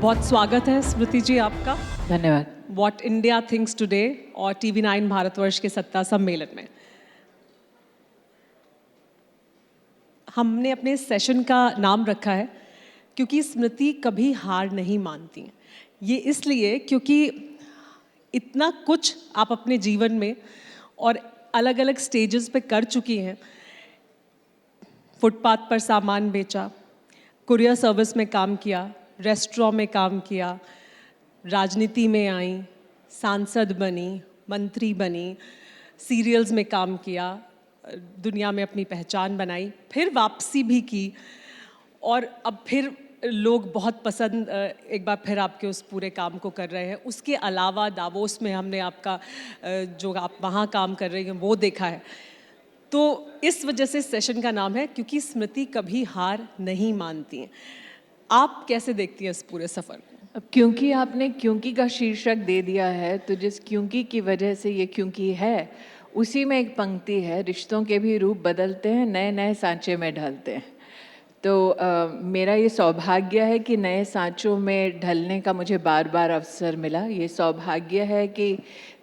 बहुत स्वागत है स्मृति जी आपका। धन्यवाद। व्हाट इंडिया थिंक्स टुडे और TV9 भारतवर्ष के सत्ता सम्मेलन में हमने अपने सेशन का नाम रखा है क्योंकि स्मृति कभी हार नहीं मानती। ये इसलिए क्योंकि इतना कुछ आप अपने जीवन में और अलग अलग स्टेजेस पे कर चुकी हैं। फुटपाथ पर सामान बेचा, कुरियर सर्विस में काम किया, रेस्टोरेंट में काम किया, राजनीति में आई, सांसद बनी, मंत्री बनी, सीरियल्स में काम किया, दुनिया में अपनी पहचान बनाई, फिर वापसी भी की और अब फिर लोग बहुत पसंद एक बार फिर आपके उस पूरे काम को कर रहे हैं। उसके अलावा दावोस में हमने आपका जो आप वहाँ काम कर रही हैं वो देखा है। तो इस वजह से सेशन का नाम है क्योंकि स्मृति कभी हार नहीं मानती हैं। आप कैसे देखती हैं इस पूरे सफ़र को? अब क्योंकि आपने क्योंकि का शीर्षक दे दिया है, तो जिस क्योंकि की वजह से ये क्योंकि है, उसी में एक पंक्ति है, रिश्तों के भी रूप बदलते हैं, नए नए सांचे में ढलते हैं। तो मेरा ये सौभाग्य है कि नए सांचों में ढलने का मुझे बार बार अवसर मिला। ये सौभाग्य है कि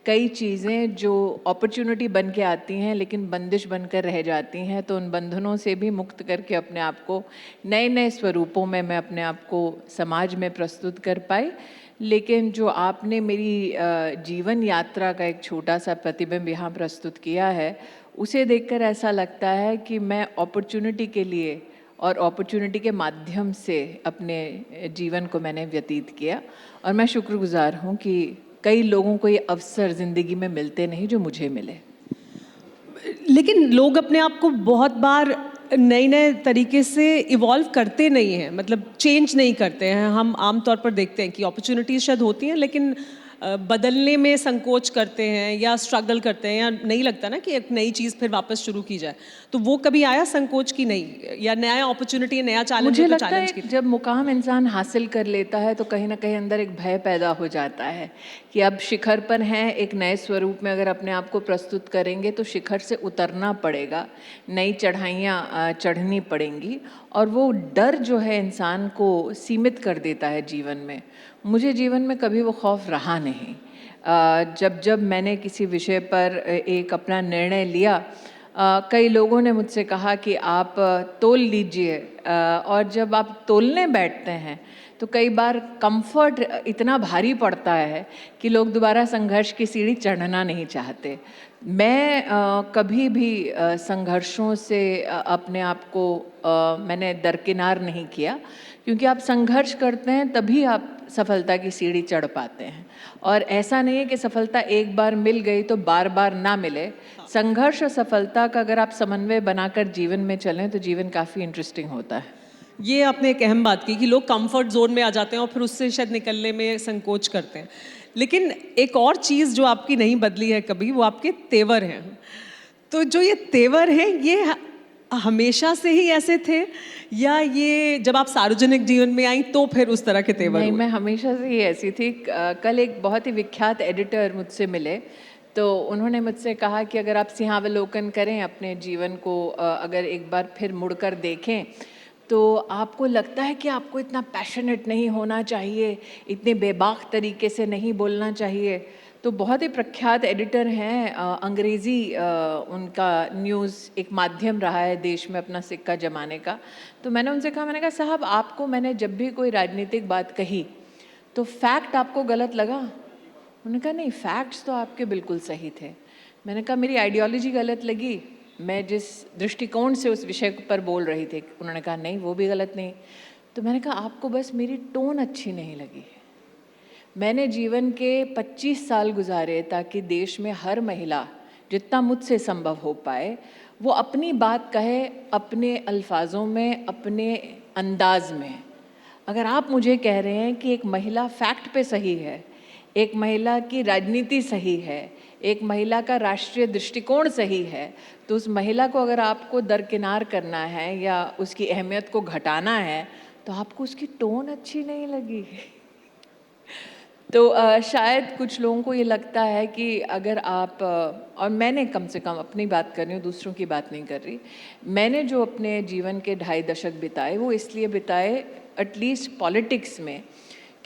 कई चीज़ें जो अपॉर्चुनिटी बन के आती हैं लेकिन बंदिश बनकर रह जाती हैं, तो उन बंधनों से भी मुक्त करके अपने आप को नए नए स्वरूपों में मैं अपने आप को समाज में प्रस्तुत कर पाई। लेकिन जो आपने मेरी जीवन यात्रा का एक छोटा सा प्रतिबिंब यहाँ प्रस्तुत किया है, उसे देखकर ऐसा लगता है कि मैं अपॉर्चुनिटी के लिए और अपॉर्चुनिटी के माध्यम से अपने जीवन को मैंने व्यतीत किया और मैं शुक्रगुजार हूँ कि कई लोगों को ये अवसर ज़िंदगी में मिलते नहीं जो मुझे मिले। लेकिन लोग अपने आप को बहुत बार नए नए तरीके से इवॉल्व करते नहीं हैं, मतलब चेंज नहीं करते हैं। हम आम तौर पर देखते हैं कि अपॉर्चुनिटीज शायद होती हैं लेकिन बदलने में संकोच करते हैं या स्ट्रगल करते हैं, या नहीं लगता ना कि एक नई चीज़ फिर वापस शुरू की जाए। तो वो कभी आया संकोच की नहीं, या नया अपॉर्चुनिटी, नया चैलेंज? मुझे लगता है जब मुकाम इंसान हासिल कर लेता है तो कहीं ना कहीं अंदर एक भय पैदा हो जाता है कि अब शिखर पर हैं, एक नए स्वरूप में अगर अपने आप को प्रस्तुत करेंगे तो शिखर से उतरना पड़ेगा, नई चढ़ाइयाँ चढ़नी पड़ेंगी और वो डर जो है इंसान को सीमित कर देता है जीवन में। मुझे जीवन में कभी वो खौफ रहा नहीं। जब मैंने किसी विषय पर एक अपना निर्णय लिया, कई लोगों ने मुझसे कहा कि आप तोल लीजिए, और जब आप तोलने बैठते हैं तो कई बार कंफर्ट इतना भारी पड़ता है कि लोग दोबारा संघर्ष की सीढ़ी चढ़ना नहीं चाहते। मैं कभी भी संघर्षों से अपने आप को मैंने दरकिनार नहीं किया, क्योंकि आप संघर्ष करते हैं तभी आप सफलता की सीढ़ी चढ़ पाते हैं। और ऐसा नहीं है कि सफलता एक बार मिल गई तो बार बार ना मिले। संघर्ष और सफलता का अगर आप समन्वय बनाकर जीवन में चलें तो जीवन काफ़ी इंटरेस्टिंग होता है। ये आपने एक अहम बात की कि लोग कंफर्ट जोन में आ जाते हैं और फिर उससे शायद निकलने में संकोच करते हैं। लेकिन एक और चीज़ जो आपकी नहीं बदली है कभी, वो आपके तेवर हैं। तो जो ये तेवर हैं, ये हमेशा से ही ऐसे थे, या ये जब आप सार्वजनिक जीवन में आई तो फिर उस तरह के तेवर नहीं, हुए? मैं हमेशा से ही ऐसी थी। कल एक बहुत ही विख्यात एडिटर मुझसे मिले, तो उन्होंने मुझसे कहा कि अगर आप सिंहावलोकन करें अपने जीवन को, अगर एक बार फिर मुड़कर देखें तो आपको लगता है कि आपको इतना पैशनेट नहीं होना चाहिए, इतने बेबाक तरीके से नहीं बोलना चाहिए। तो बहुत ही प्रख्यात एडिटर हैं, अंग्रेज़ी उनका न्यूज़ एक माध्यम रहा है देश में अपना सिक्का जमाने का। तो मैंने उनसे कहा, मैंने कहा साहब, आपको मैंने जब भी कोई राजनीतिक बात कही तो फैक्ट आपको गलत लगा? उन्होंने कहा नहीं, फैक्ट्स तो आपके बिल्कुल सही थे। मैंने कहा मेरी आइडियोलॉजी गलत लगी, मैं जिस दृष्टिकोण से उस विषय पर बोल रही थी? उन्होंने कहा नहीं, वो भी गलत नहीं। तो मैंने कहा आपको बस मेरी टोन अच्छी नहीं लगी है। मैंने जीवन के 25 साल गुजारे ताकि देश में हर महिला, जितना मुझसे संभव हो पाए, वो अपनी बात कहे अपने अल्फाजों में, अपने अंदाज में। अगर आप मुझे कह रहे हैं कि एक महिला फैक्ट पे सही है, एक महिला की राजनीति सही है, एक महिला का राष्ट्रीय दृष्टिकोण सही है, तो उस महिला को अगर आपको दरकिनार करना है या उसकी अहमियत को घटाना है तो आपको उसकी टोन अच्छी नहीं लगी। तो शायद कुछ लोगों को ये लगता है कि अगर आप, और मैंने कम से कम अपनी बात कर रही हूँ, दूसरों की बात नहीं कर रही, मैंने जो अपने जीवन के 2.5 दशक बिताए वो इसलिए बिताए एटलीस्ट पॉलिटिक्स में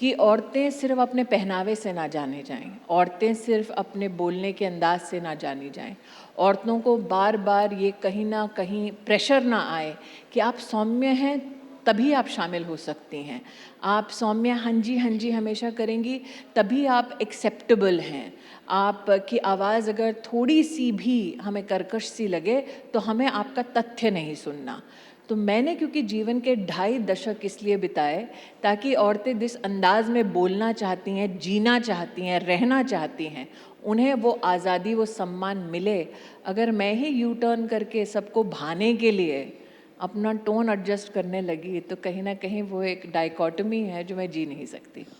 कि औरतें सिर्फ अपने पहनावे से ना जाने जाएं, औरतें सिर्फ अपने बोलने के अंदाज से ना जानी जाएं, औरतों को बार बार ये कहीं ना कहीं प्रेशर ना आए कि आप सौम्य हैं तभी आप शामिल हो सकती हैं, आप सौम्य हाँ जी हमेशा करेंगी तभी आप एक्सेप्टेबल हैं, आपकी आवाज़ अगर थोड़ी सी भी हमें कर्कश सी लगे तो हमें आपका तथ्य नहीं सुनना। तो मैंने क्योंकि जीवन के 2.5 दशक इसलिए बिताए ताकि औरतें जिस अंदाज में बोलना चाहती हैं, जीना चाहती हैं, रहना चाहती हैं, उन्हें वो आज़ादी, वो सम्मान मिले। अगर मैं ही यू टर्न करके सबको भाने के लिए अपना टोन एडजस्ट करने लगी तो कहीं ना कहीं वो एक डाइकोटमी है जो मैं जी नहीं सकती।